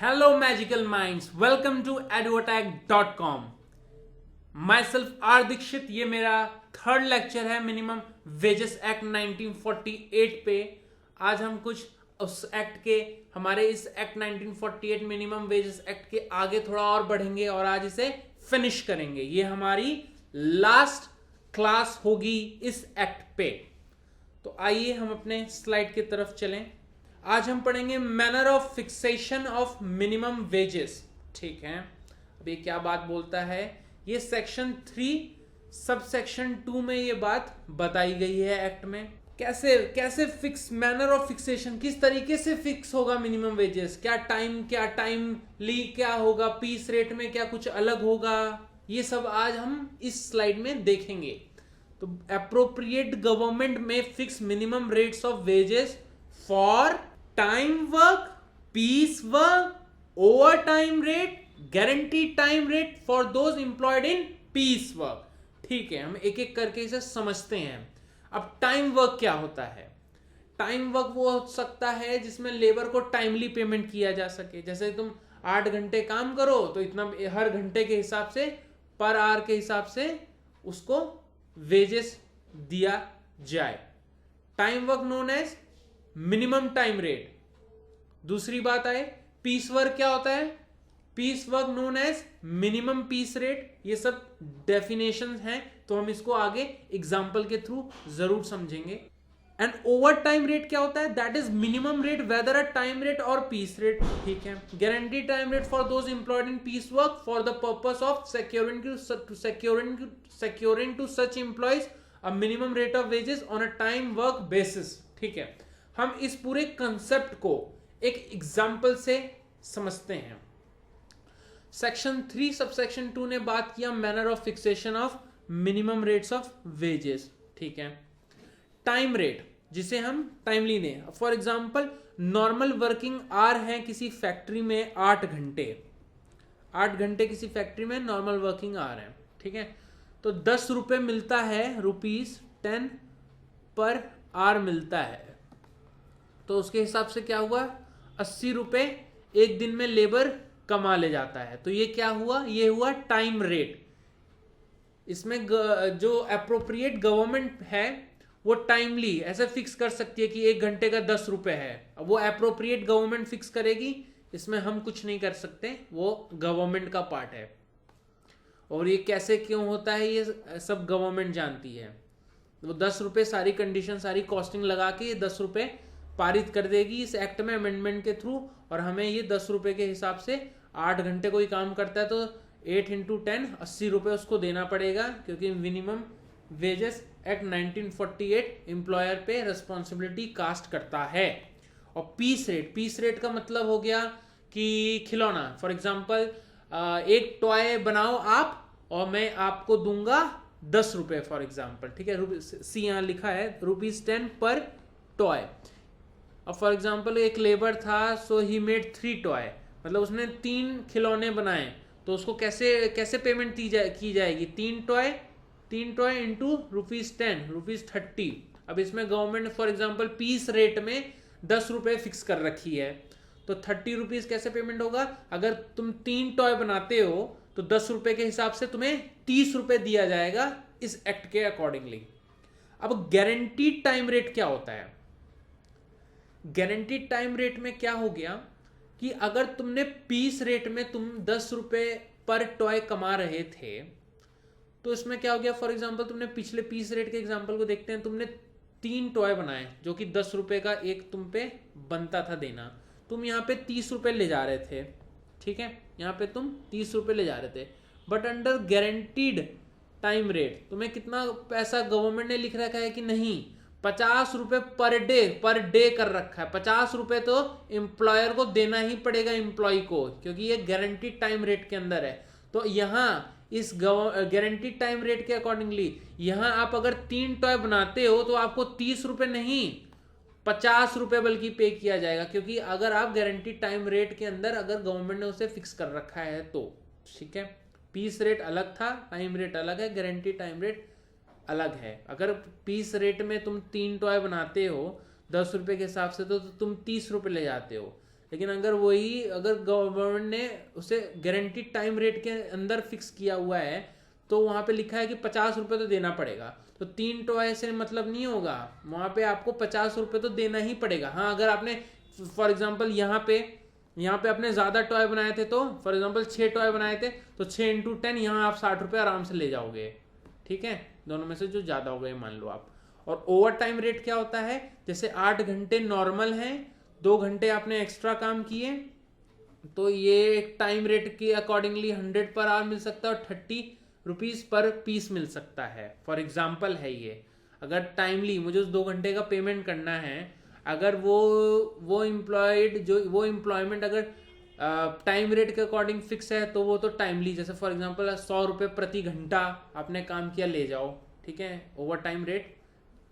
Hello, magical minds. Welcome to eduattack.com. Myself R Dixit. ये मेरा third lecture है minimum wages act 1948 पे. आज हम कुछ उस एक्ट के हमारे इस एक्ट 1948 मिनिमम वेजेस एक्ट के आगे थोड़ा और बढ़ेंगे और आज इसे फिनिश करेंगे. ये हमारी लास्ट क्लास होगी इस एक्ट पे. तो आइए हम अपने स्लाइड की तरफ चलें. आज हम पढ़ेंगे manner of fixation of minimum wages. ठीक है, अब ये क्या बात बोलता है, ये सेक्शन 3 सब सेक्शन 2 में ये बात बताई गई है एक्ट में. कैसे फिक्स, मैनर ऑफ फिक्सेशन, किस तरीके से फिक्स होगा मिनिमम वेजेस, क्या टाइम ली क्या होगा, पीस रेट में क्या कुछ अलग होगा, ये सब आज हम इस स्लाइड में देखेंगे. तो एप्रोप्रिएट गवर्नमेंट में fix minimum rates of wages for time work, piece work, overtime rate, guaranteed time rate for those employed in piece work. ठीक है, हम एक एक करके इसे समझते हैं. अब टाइम वर्क क्या होता है? टाइम वर्क वो हो सकता है जिसमें लेबर को टाइमली पेमेंट किया जा सके. जैसे तुम 8 घंटे काम करो तो इतना हर घंटे के हिसाब से, पर आवर के हिसाब से उसको वेजेस दिया जाए. Time work known as minimum time rate. दूसरी बात आए, पीस वर्क क्या होता है? Piece work known as minimum piece rate. ये सब डेफिनेशन हैं, तो हम इसको आगे एग्जांपल के थ्रू जरूर समझेंगे. एंड ओवर टाइम रेट क्या होता है? That is minimum rate weather a time rate और पीस रेट. ठीक है, guarantee time rate for those employed in piece work for the purpose of securing to such employees a minimum rate of wages on a time work basis. ठीक है, हम इस पूरे concept को एक एग्जाम्पल से समझते हैं. सेक्शन 3 सबसेक्शन 2 ने बात किया manner of fixation of minimum rates of wages. ठीक है, टाइम रेट जिसे हम टाइमली दें. For example normal working hour है किसी फैक्ट्री में 8 घंटे. 8 घंटे किसी फैक्ट्री में नॉर्मल वर्किंग आवर है. ठीक है, तो 10 रुपए मिलता है, ₹10 पर आवर मिलता है. तो उसके हिसाब से क्या हुआ, 80 रुपए एक दिन में लेबर कमा ले जाता है. तो ये क्या हुआ, ये हुआ टाइम रेट. इसमें जो अप्रोप्रिएट गवर्नमेंट है वो टाइमली ऐसे फिक्स कर सकती है कि 1 घंटे का 10 रुपए है. अब वो अप्रोप्रिएट गवर्नमेंट फिक्स करेगी, इसमें हम कुछ नहीं कर सकते, वो गवर्नमेंट का पार्ट है. और ये कैसे क्यों होता है ये सब गवर्नमेंट जानती है. वो 10 रुपए सारी कंडीशन, सारी कॉस्टिंग लगा के ये 10 रुपए पारित कर देगी इस एक्ट में अमेंडमेंट के थ्रू. और हमें ये 10 रुपए के हिसाब से 8 घंटे कोई काम करता है तो 8 × 10 80 रुपए उसको देना पड़ेगा, क्योंकि मिनिमम वेजेस एक्ट 1948 एम्प्लॉयर पे रिस्पॉन्सिबिलिटी कास्ट करता है. और पीस रेट का मतलब हो गया कि खिलौना. फॉर एग्जाम्पल एक टॉय बनाओ आप और मैं आपको दूंगा 10 रुपए फॉर एग्जाम्पल. ठीक है, सी यहाँ लिखा है ₹10 पर टॉय. अब फॉर एग्जाम्पल एक लेबर था, सो ही मेड 3 टॉय, मतलब उसने 3 खिलौने बनाए. तो उसको कैसे पेमेंट की जाएगी? 3 टॉय इंटू ₹10, ₹30. अब इसमें government for example piece rate में 10 रुपए फिक्स कर रखी है, तो 30 रुपीज कैसे पेमेंट होगा? अगर तुम 3 टॉय बनाते हो तो 10 रुपए के हिसाब से तुम्हें 30 रुपए दिया जाएगा इस एक्ट के अकॉर्डिंगली. अब गारंटीड टाइम रेट क्या होता है? गारंटीड टाइम रेट में क्या हो गया कि अगर तुमने पीस रेट में तुम 10 रुपए पर टॉय कमा रहे थे, तो इसमें क्या हो गया, फॉर एग्जांपल तुमने पिछले पीस रेट के एग्जांपल को देखते हैं, तुमने 3 टॉय बनाए जो कि 10 रुपए का एक तुम पे बनता था देना. तुम यहाँ पे 30 रुपए ले जा रहे थे. ठीक है, यहाँ पे तुम 30 रुपए ले जा रहे थे, but under guaranteed time rate तुम्हें कितना पैसा गवर्नमेंट ने लिख रखा है कि नहीं, 50 रुपए पर डे कर रखा है. 50 रुपए तो एम्प्लॉयर को देना ही पड़ेगा एम्प्लॉय को, क्योंकि ये गारंटीड टाइम रेट के अंदर है. तो यहाँ इस गारंटीड टाइम रेट के अकॉर्डिंगली यहाँ आप अगर 3 टॉय बनाते हो तो आपको 30 रुपए नहीं 50 रुपए बल्कि पे किया जाएगा, क्योंकि अगर आप गारंटीड टाइम रेट के अंदर अगर गवर्नमेंट ने उसे फिक्स कर रखा है तो. ठीक है, पीस रेट अलग था, टाइम रेट अलग है, गारंटीड टाइम रेट अलग है. अगर पीस रेट में तुम 3 टॉय बनाते हो 10 रुपए के हिसाब से तो तुम 30 रुपए ले जाते हो, लेकिन अगर गवर्नमेंट ने उसे गारंटीड टाइम रेट के अंदर फिक्स किया हुआ है तो वहां पे लिखा है कि 50 रुपए तो देना पड़ेगा, तो 3 टॉय से मतलब नहीं होगा, वहां पे आपको 50 रुपए तो देना ही पड़ेगा। हाँ, अगर आपने फॉर एग्जाम्पल यहाँ पे आपने ज्यादा टॉय बनाए थे, तो फॉर एग्जाम्पल 6 टॉय बनाए थे तो 6 × 10 यहाँ आप 60 रुपए आराम से ले जाओगे। ठीक है, दोनों में से जो ज्यादा हो गए मान लो आप। और ओवर टाइम रेट क्या होता है, जैसे 8 घंटे नॉर्मल है, 2 घंटे आपने एक्स्ट्रा काम किए तो ये टाइम रेट के अकॉर्डिंगली 100 पर आवर मिल सकता है और 30 रुपीज पर पीस मिल सकता है। फॉर एग्जाम्पल है ये, अगर टाइमली मुझे उस 2 घंटे का पेमेंट करना है, अगर वो एम्प्लॉयमेंट अगर टाइम रेट के अकॉर्डिंग फिक्स है तो वो तो टाइमली, जैसे फॉर एग्जांपल 100 रुपये प्रति घंटा आपने काम किया ले जाओ। ठीक है, ओवर टाइम रेट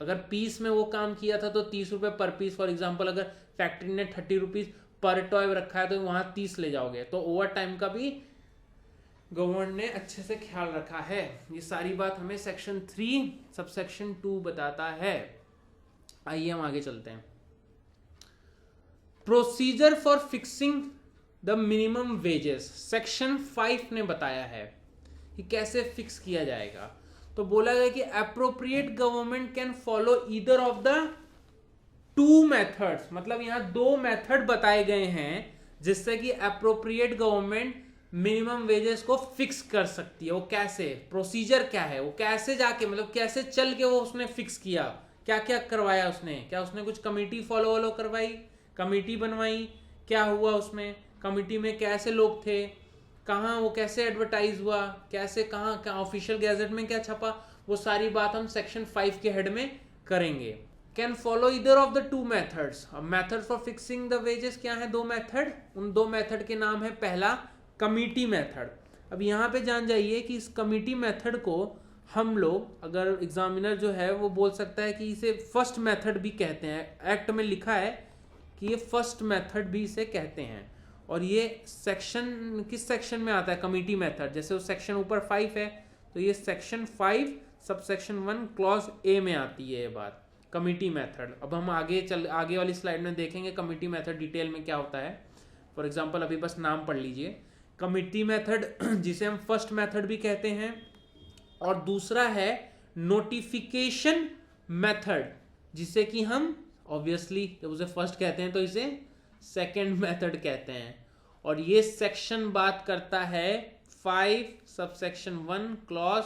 अगर पीस में वो काम किया था तो 30 रुपये पर पीस। फॉर एग्जांपल अगर फैक्ट्री ने 30 रुपीज पर टॉय रखा है तो वहां 30 ले जाओगे। तो ओवर टाइम का भी गवर्नमेंट ने अच्छे से ख्याल रखा है। ये सारी बात हमें सेक्शन 3 सबसेक्शन 2 बताता है। आइए हम आगे चलते हैं। Procedure for fixing the minimum wages section 5 ने बताया है कि कैसे फिक्स किया जाएगा। तो बोला गया कि appropriate government can follow either of the 2 methods, मतलब यहां 2 मेथड बताए गए हैं जिससे कि एप्रोप्रिएट गवर्नमेंट मिनिमम वेजेस को फिक्स कर सकती है। वो कैसे, प्रोसीजर क्या है, वो कैसे जाके मतलब कैसे चल के वो उसने फिक्स किया, क्या क्या करवाया उसने, क्या उसने कुछ कमेटी फॉलो करवाई, कमेटी बनवाई, क्या हुआ उसमें, कमेटी में कैसे लोग थे, कहाँ वो कैसे एडवर्टाइज हुआ, कैसे कहाँ ऑफिशियल गैजेट में क्या छपा, वो सारी बात हम सेक्शन 5 के हेड में करेंगे। Can follow either of the 2 methods. अब method for fixing the wages क्या है, 2 मेथड। उन 2 मेथड के नाम है, पहला कमिटी मेथड। अब यहाँ पे जान जाइए कि इस कमिटी मेथड को हम लोग, अगर एग्जामिनर जो है वो बोल सकता है कि इसे फर्स्ट मेथड भी कहते हैं। एक्ट में लिखा है कि ये फर्स्ट मेथड भी इसे कहते हैं। और ये सेक्शन किस सेक्शन में आता है, कमिटी मेथड। जैसे वो सेक्शन ऊपर 5 है तो ये सेक्शन 5 सबसेक्शन 1 क्लॉज ए में आती है ये बात, कमिटी मेथड। अब हम आगे वाली स्लाइड में देखेंगे कमिटी मेथड डिटेल में क्या होता है। फॉर एग्जाम्पल अभी बस नाम पढ़ लीजिए, कमिटी मेथड जिसे हम फर्स्ट मेथड भी कहते हैं, और दूसरा है नोटिफिकेशन मेथड जिसे कि हम ऑब्वियसली जब उसे फर्स्ट कहते हैं तो इसे सेकंड मेथड कहते हैं। और ये सेक्शन बात करता है 5 सबसेक्शन 1 क्लॉज,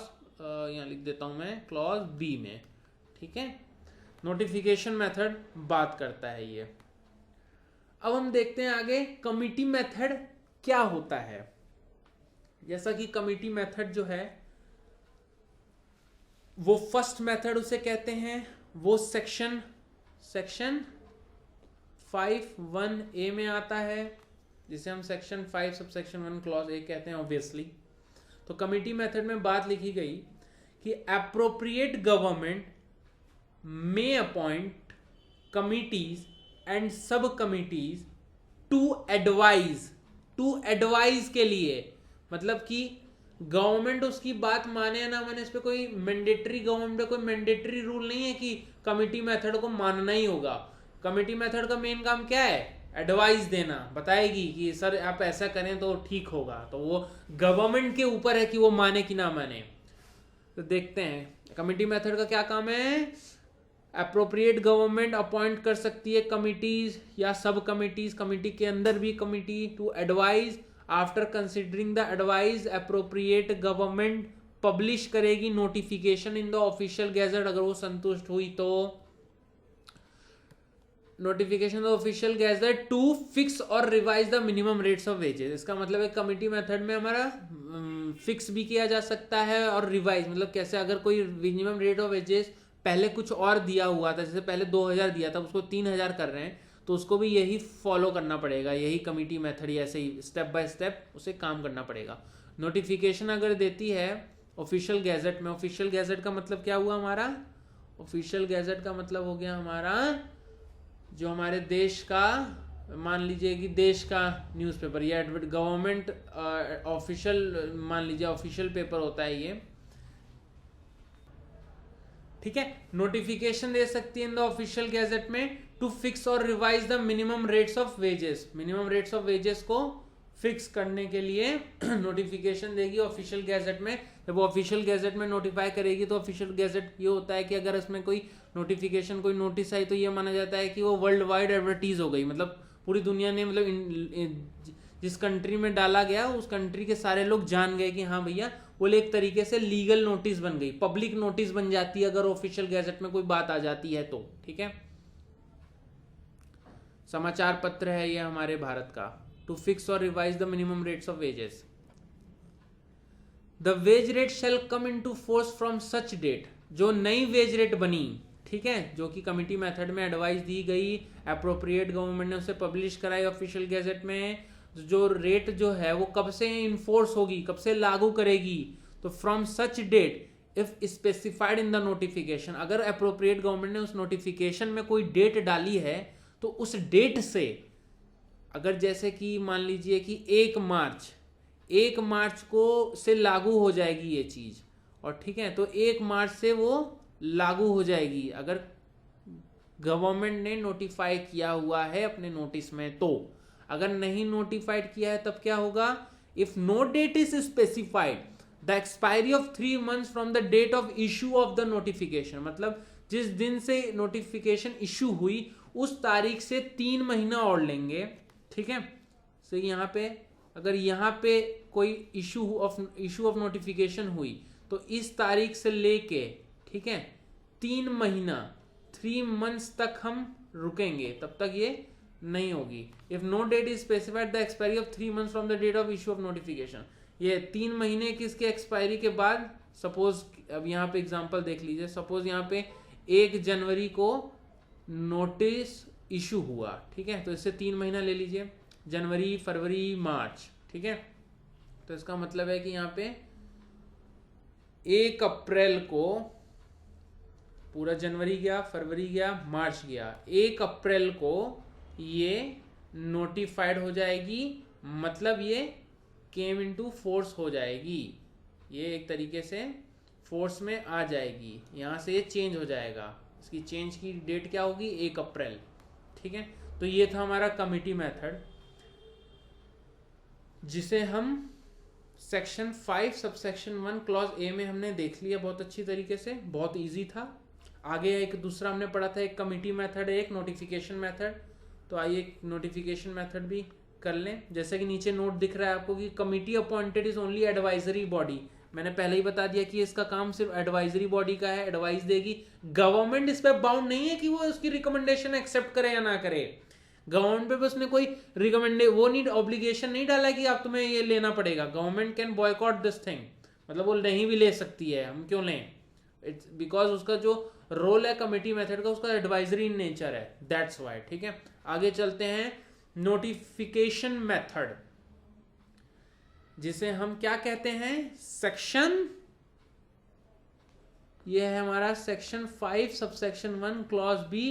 यहाँ लिख देता हूं मैं, क्लॉज बी में। ठीक है, नोटिफिकेशन मेथड बात करता है ये। अब हम देखते हैं आगे कमिटी मेथड क्या होता है। जैसा कि कमिटी मेथड जो है वो फर्स्ट मेथड उसे कहते हैं, वो सेक्शन 5(1)(a) में आता है, जिसे हम सेक्शन 5 सबसेक्शन 1 क्लॉज ए कहते हैं ऑब्वियसली। तो कमिटी मेथड में बात लिखी गई कि appropriate government may appoint committees and subcommittees to advise के लिए, मतलब कि गवर्नमेंट उसकी बात माने या ना माने, इस पे कोई मैंडेटरी, गवर्नमेंट पे कोई मैंडेटरी रूल नहीं है कि कमिटी मेथड को मानना ही होगा। कमिटी मेथड का मेन काम क्या है, एडवाइस देना, बताएगी कि सर आप ऐसा करें तो ठीक होगा। तो वो गवर्नमेंट के ऊपर है कि वो माने कि ना माने। तो देखते हैं कमिटी मेथड का क्या काम है। अप्रोप्रिएट गवर्नमेंट अपॉइंट कर सकती है कमिटीज या सब कमिटीज, कमिटी के अंदर भी committee, to advise. After considering the advice appropriate government publish करेगी notification in the official gazette, अगर वो संतुष्ट हुई तो notification official gazette to fix और revise the minimum rates of wages. इसका मतलब है कमिटी मेथड में हमारा फिक्स भी किया जा सकता है और रिवाइज, मतलब कैसे, अगर कोई मिनिमम रेट ऑफ वेजेस पहले कुछ और दिया हुआ था, जैसे पहले 2000 दिया था उसको 3000 कर रहे हैं, तो उसको भी यही फॉलो करना पड़ेगा, यही कमिटी मेथड, ऐसे ही स्टेप बाय स्टेप उसे काम करना पड़ेगा। नोटिफिकेशन अगर देती है ऑफिशियल गैजेट में, ऑफिशियल गैजेट का मतलब क्या हुआ हमारा, ऑफिशियल गैजेट का मतलब हो गया हमारा जो हमारे देश का, मान लीजिए कि देश का न्यूज़पेपर या गवर्नमेंट ऑफिशियल, मान लीजिए ऑफिशियल पेपर होता है ये, ठीक है। नोटिफिकेशन दे सकती है इन द ऑफिशियल गैजेट में टू फिक्स और revise the minimum rates of wages, minimum rates of wages को फिक्स करने के लिए नोटिफिकेशन देगी ऑफिशियल गैजेट में। जब वो ऑफिशियल गैजेट में नोटिफाई करेगी तो ऑफिशियल गैजेट ये होता है कि अगर इसमें कोई नोटिफिकेशन, कोई नोटिस आई तो ये माना जाता है कि वो वर्ल्ड वाइड एडवर्टीज हो गई, मतलब पूरी दुनिया ने, मतलब जिस कंट्री में डाला गया उस कंट्री के सारे लोग जान गए कि हाँ भैया, वो एक तरीके से लीगल नोटिस बन गई, पब्लिक नोटिस बन जाती है अगर ऑफिशियल गैजेट में कोई बात आ जाती है तो। ठीक है, समाचार पत्र है ये हमारे भारत का। टू फिक्स और revise the minimum rates of wages, the wage rate shall come into force from such date, जो नई वेज रेट बनी, ठीक है, जो कि कमिटी मेथड में एडवाइस दी गई, अप्रोप्रिएट गवर्नमेंट ने उसे पब्लिश कराई ऑफिशियल गैजेट में, जो रेट जो है वो कब से इन्फोर्स होगी, कब से लागू करेगी, तो from such date if specified in the notification, अगर अप्रोप्रिएट गवर्नमेंट ने उस नोटिफिकेशन में कोई डेट डाली है तो उस डेट से, अगर जैसे कि मान लीजिए कि 1 मार्च को से लागू हो जाएगी ये चीज, और ठीक है, तो 1 मार्च से वो लागू हो जाएगी अगर गवर्नमेंट ने नोटिफाई किया हुआ है अपने नोटिस में। तो अगर नहीं नोटिफाइड किया है तब क्या होगा, if no date is specified the expiry of 3 months from the date of issue of the notification, मतलब जिस दिन से नोटिफिकेशन इश्यू हुई उस तारीख से 3 महीना और लेंगे। ठीक है, तो यहाँ पे अगर यहाँ पे कोई इशू ऑफ नोटिफिकेशन हुई तो इस तारीख से लेके, ठीक है, 3 महीना 3 months तक हम रुकेंगे, तब तक ये नहीं होगी। If no date is specified the expiry of 3 months from the date of issue of notification, ये 3 महीने किसके एक्सपायरी के बाद, सपोज अब यहाँ पे एग्जांपल देख लीजिए, सपोज यहाँ पे 1 जनवरी को नोटिस इशू हुआ, ठीक है, तो इससे 3 महीना ले लीजिए, जनवरी, फरवरी, मार्च, ठीक है, तो इसका मतलब है कि यहाँ पे 1 अप्रैल को, पूरा जनवरी गया, फरवरी गया, मार्च गया, 1 अप्रैल को ये नोटिफाइड हो जाएगी, मतलब ये केम इनटू फोर्स हो जाएगी, ये एक तरीके से फोर्स में आ जाएगी, यहां से ये चेंज हो जाएगा, इसकी चेंज की डेट क्या होगी, 1 अप्रैल। ठीक है, तो ये था हमारा कमिटी मेथड, जिसे हम सेक्शन 5 सबसेक्शन 1 क्लॉज ए में हमने देख लिया बहुत अच्छी तरीके से, बहुत इजी था। आगे एक दूसरा हमने पढ़ा था, एक कमिटी मेथड है, एक नोटिफिकेशन मेथड, तो आइए नोटिफिकेशन मेथड भी कर लें। जैसे कि नीचे नोट दिख रहा है आपको कि committee appointed is only advisory body, मैंने पहले ही बता दिया कि इसका काम सिर्फ एडवाइजरी बॉडी का है, एडवाइस देगी, गवर्नमेंट इस पे बाउंड नहीं है कि वो उसकी रिकमेंडेशन एक्सेप्ट करे या ना करे, गवर्नमेंट पे उसने कोई वो नहीं, ऑब्लिगेशन नहीं डाला कि आप तुम्हें ये लेना पड़ेगा, government can boycott this thing, मतलब वो नहीं भी ले सकती है, हम क्यों लें, इट्स बिकॉज उसका जो रोल है कमिटी मेथड का, उसका एडवाइजरी इन नेचर है, दैट्स वाई। ठीक है, आगे चलते हैं नोटिफिकेशन मेथड, जिसे हम क्या कहते हैं, सेक्शन, ये है हमारा सेक्शन 5 सबसेक्शन 1 क्लॉज बी,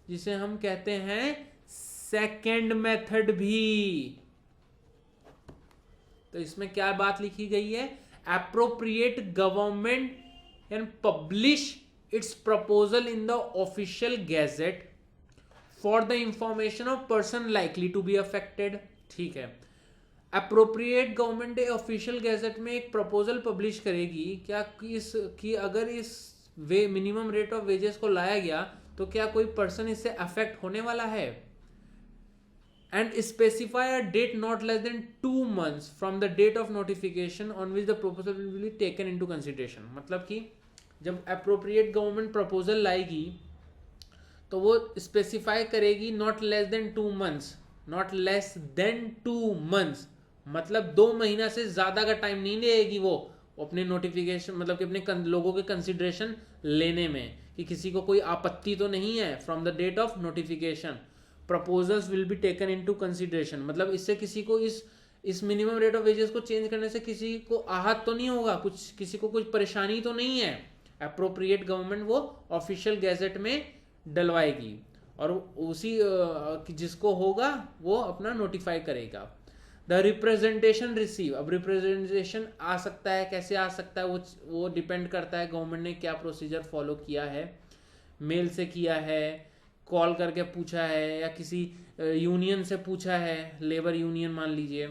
जिसे हम कहते हैं सेकेंड मेथड भी। तो इसमें क्या बात लिखी गई है, appropriate government can publish its proposal in the official gazette for the information of person likely to be affected. ठीक है, अप्रोप्रिएट गवर्नमेंट ऑफिशियल गैजेट में एक प्रपोजल पब्लिश करेगी क्या कि अगर इस मिनिमम रेट ऑफ वेजेस को लाया गया तो क्या कोई पर्सन इससे अफेक्ट होने वाला है, and specify a date not less than 2 months from the date of notification on which the proposal will be taken into consideration. मतलब कि जब अप्रोप्रिएट गवर्नमेंट प्रपोजल लाएगी तो वो स्पेसिफाई करेगी not less than 2 months, not less than 2 months, मतलब 2 महीना से ज्यादा का टाइम नहीं लेगी वो अपने नोटिफिकेशन, मतलब कि अपने लोगों के कंसिडरेशन लेने में, कि किसी को कोई आपत्ति तो नहीं है, from the date of notification proposals will be taken into consideration, मतलब इससे किसी को इस मिनिमम रेट ऑफ वेजेस को चेंज करने से किसी को आहत तो नहीं होगा, कुछ किसी को कुछ परेशानी तो नहीं है। अप्रोप्रिएट गवर्नमेंट वो ऑफिशियल गैजेट में डलवाएगी और उसी जिसको होगा वो अपना नोटिफाई करेगा। द रिप्रेजेंटेशन रिसीव, अब रिप्रेजेंटेशन आ सकता है, कैसे आ सकता है वो डिपेंड करता है गवर्नमेंट ने क्या प्रोसीजर फॉलो किया है, मेल से किया है, कॉल करके पूछा है या किसी यूनियन से पूछा है, लेबर यूनियन मान लीजिए,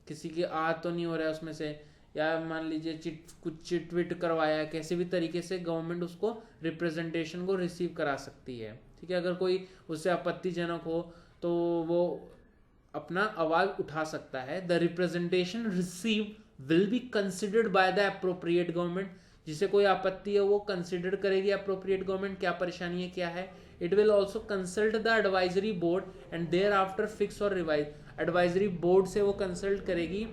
किसी की तो नहीं हो रहा है उसमें से, या मान लीजिए कुछ चिट विट करवाया है, कैसे भी तरीके से गवर्नमेंट उसको रिप्रेजेंटेशन को रिसीव करा सकती है। ठीक है, अगर कोई उससे आपत्तिजनक हो तो वो अपना आवाज उठा सकता है। The representation receive will be considered by the appropriate government, जिसे कोई आपत्ति है वो कंसिडर करेगी अप्रोप्रिएट गवर्नमेंट, क्या परेशानी है क्या है। It will also consult the advisory board and thereafter fix और रिवाइज, एडवाइजरी बोर्ड से वो कंसल्ट करेगी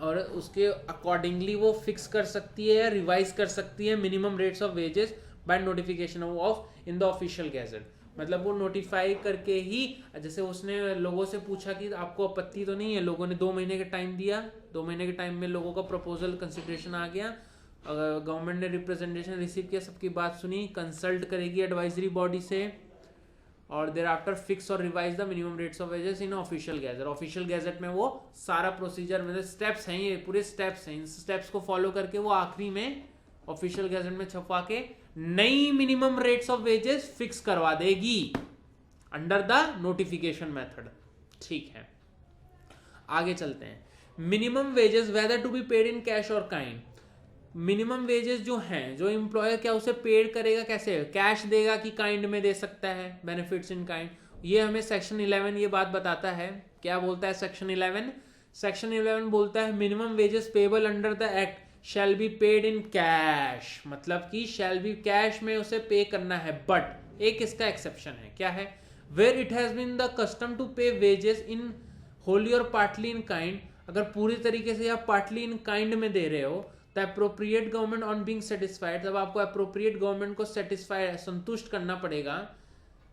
और उसके अकॉर्डिंगली वो फिक्स कर सकती है या रिवाइज कर सकती है minimum rates of wages by notification of in the official gadget. मतलब वो नोटिफाई करके ही, जैसे उसने लोगों से पूछा कि आपको आपत्ति तो नहीं है, लोगों ने 2 महीने का टाइम दिया, 2 महीने के टाइम में लोगों का प्रपोजल कंसिडरेशन आ गया, गवर्नमेंट ने रिप्रेजेंटेशन रिसीव किया, सबकी बात सुनी, कंसल्ट करेगी एडवाइजरी बॉडी से और देयर आफ्टर फिक्स और revise the minimum rates of wages in official gazette. Official gazette में वो सारा प्रोसीजर, मतलब स्टेप्स हैं, ये पूरे स्टेप्स हैं, इन स्टेप्स को फॉलो करके वो आखिरी में ऑफिशियल गैजेट में छपवा के नई minimum rates of wages fix करवा देगी अंडर द नोटिफिकेशन मेथड। ठीक है, आगे चलते हैं। Minimum wages whether to be paid in cash और काइंड। मिनिमम वेजेस जो हैं, जो एम्प्लॉयर क्या उसे पेड करेगा, कैसे, कैश देगा कि काइंड में दे सकता है, बेनिफिट्स इन काइंड। ये हमें सेक्शन 11 ये बात बताता है। क्या बोलता है सेक्शन 11? सेक्शन 11 बोलता है minimum wages payable under the act shall be paid in cash, मतलब कि शैल बी कैश में उसे पे करना है, बट एक इसका एक्सेप्शन है। क्या है? Where it has been the custom to pay wages in wholly और पार्टली इन काइंड, अगर पूरी तरीके से आप पार्टली इन काइंड में दे रहे हो, the appropriate government on being satisfied, तब आपको अप्रोप्रिएट गवर्नमेंट को सेटिस्फाइड, संतुष्ट करना पड़ेगा,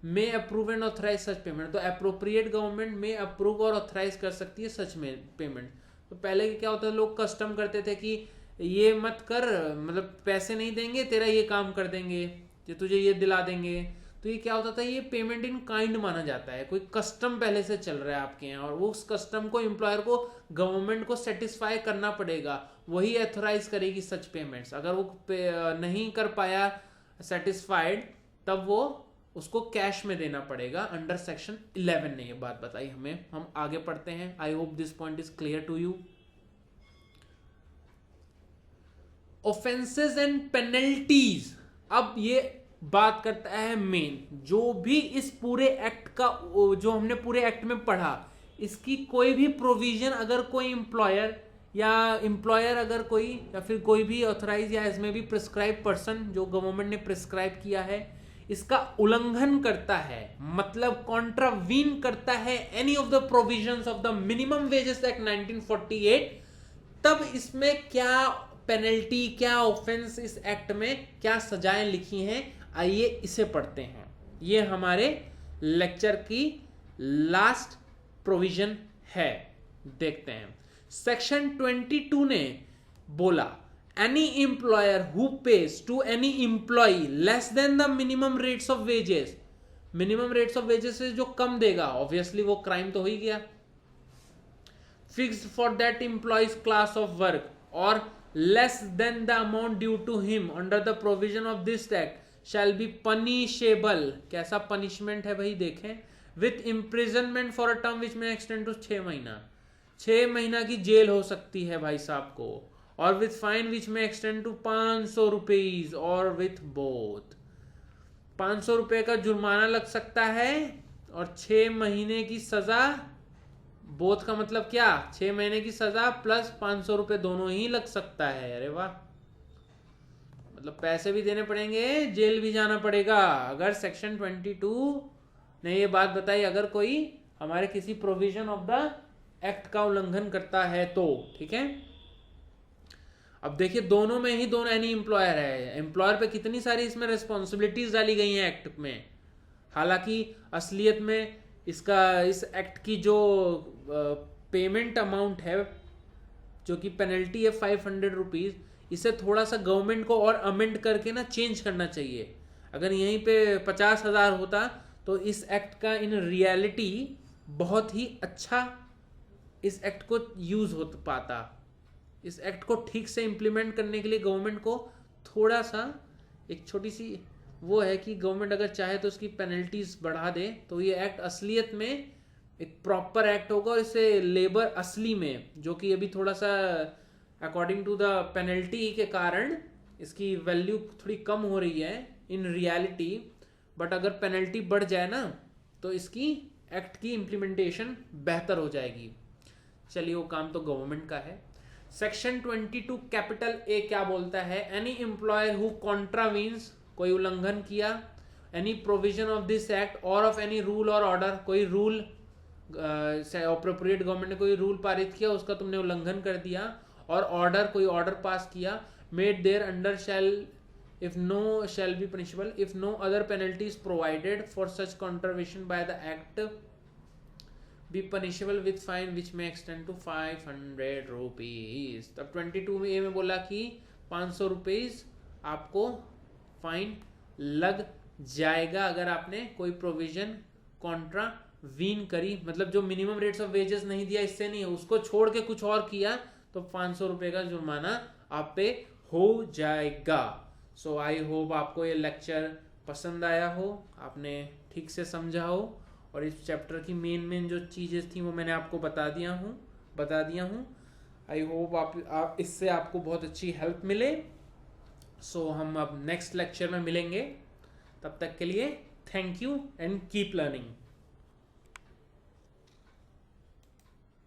may approve and authorise such payment. तो अप्रोप्रिएट गवर्नमेंट में अप्रूव और ऑथराइज कर सकती है सच में पेमेंट। तो पहले क्या होता है, लोग कस्टम करते थे कि ये मत कर, मतलब पैसे नहीं देंगे, तेरा ये काम कर देंगे, जो तुझे ये दिला देंगे। तो ये क्या होता था, ये पेमेंट इन काइंड माना जाता है, कोई कस्टम पहले से चल रहा है आपके यहाँ, और वो उस कस्टम को एम्प्लॉयर को, गवर्नमेंट को सेटिस्फाई करना पड़ेगा, वही ऑथराइज करेगी सच पेमेंट्स। अगर वो नहीं कर पाया सेटिस्फाइड, तब वो उसको कैश में देना पड़ेगा। अंडर सेक्शन 11 ने ये बात बताई हमें। हम आगे पढ़ते हैं। I hope this point is clear to you. Offences and penalties, अब ये बात करता है मेन, जो भी इस पूरे एक्ट का, जो हमने पूरे एक्ट में पढ़ा, इसकी कोई भी प्रोविजन अगर कोई एम्प्लॉयर अगर कोई, या फिर कोई भी ऑथराइज या इसमें भी प्रिस्क्राइब पर्सन जो गवर्नमेंट ने प्रिस्क्राइब किया है, इसका उल्लंघन करता है, मतलब कॉन्ट्रावीन करता है any of the provisions of the minimum wages act 1948, तब इसमें क्या पेनल्टी, क्या ऑफेंस, इस एक्ट में क्या सजाएं लिखी हैं, आइए इसे पढ़ते हैं। ये हमारे लेक्चर की लास्ट प्रोविजन है, देखते हैं। सेक्शन 22 ने बोला, any employer who pays to any employee less than the minimum rates of wages, minimum rates of wages से जो कम देगा, ऑब्वियसली वो क्राइम तो हो ही गया, fixed for that employees class of work और less than the amount due to him under the provision of this act shall be punishable। कैसा punishment है भाई, देखें, with imprisonment for a term which may extend to 6 महीना, 6 महीना की jail हो सकती है भाई साहब को, और with fine which may extend to 500 rupees, और with both 500 रुपए का जुर्माना लग सकता है और 6 महीने की सजा। बोथ का मतलब क्या, 6 महीने की सजा प्लस 500 रुपए दोनों ही लग सकता है। अरे वाह, मतलब पैसे भी देने पड़ेंगे, जेल भी जाना पड़ेगा। अगर सेक्शन 22 ने ये बात बताई, अगर कोई हमारे किसी प्रोविजन ऑफ द एक्ट का उल्लंघन करता है तो, ठीक है। अब देखिए, दोनों में ही दोनों एनी एम्प्लॉयर है, एम्प्लॉयर पे कितनी सारी इसमें रिस्पॉन्सिबिलिटीज डाली गई हैं एक्ट में। हालांकि असलियत में इसका, इस एक्ट की जो पेमेंट अमाउंट है, जो कि पेनल्टी है 500 रुपीज, इसे थोड़ा सा गवर्नमेंट को और अमेंड करके ना चेंज करना चाहिए। अगर यहीं पे 50,000 होता तो इस एक्ट का इन रियलिटी बहुत ही अच्छा इस एक्ट को यूज हो पाता। इस एक्ट को ठीक से इंप्लीमेंट करने के लिए गवर्नमेंट को थोड़ा सा, एक छोटी सी वो है कि गवर्नमेंट अगर चाहे तो उसकी पेनल्टीज बढ़ा दे, तो ये एक्ट असलियत में एक प्रॉपर एक्ट होगा और इसे लेबर असली में, जो कि अभी थोड़ा सा अकॉर्डिंग टू द पेनल्टी के कारण इसकी वैल्यू थोड़ी कम हो रही है इन रियलिटी, बट अगर पेनल्टी बढ़ जाए ना तो इसकी एक्ट की इम्प्लीमेंटेशन बेहतर हो जाएगी। चलिए वो काम तो गवर्नमेंट का है। सेक्शन 22 कैपिटल ए क्या बोलता है? एनी एम्प्लॉयर हु कॉन्ट्रावीन्स, कोई उल्लंघन किया, any provision of this act और ऑफ एनी रूल और ऑर्डर, कोई रूल अप्रोप्रिएट गवर्नमेंट ने कोई रूल पारित किया, उसका तुमने उल्लंघन कर दिया, और ऑर्डर कोई ऑर्डर पास किया, made thereunder shall if no shall be punishable if no other penalty is provided for such contravention by the act be punishable with fine which may extend to 500 rupees। तब 22 में ए में बोला कि 500 rupees आपको fine लग जाएगा अगर आपने कोई प्रोविजन कॉन्ट्रावीन करी, मतलब जो मिनिमम रेट्स ऑफ वेजेस नहीं दिया, इससे नहीं है, उसको छोड़ के कुछ और किया तो 500 रुपए का जुर्माना आप पे हो जाएगा। सो आई होप आपको ये लेक्चर पसंद आया हो, आपने ठीक से समझा हो, और इस चैप्टर की मेन जो चीज़ें थी वो मैंने आपको बता दिया हूँ। आई होप आप इससे आपको बहुत अच्छी हेल्प मिले। सो हम अब नेक्स्ट लेक्चर में मिलेंगे, तब तक के लिए thank you and keep learning.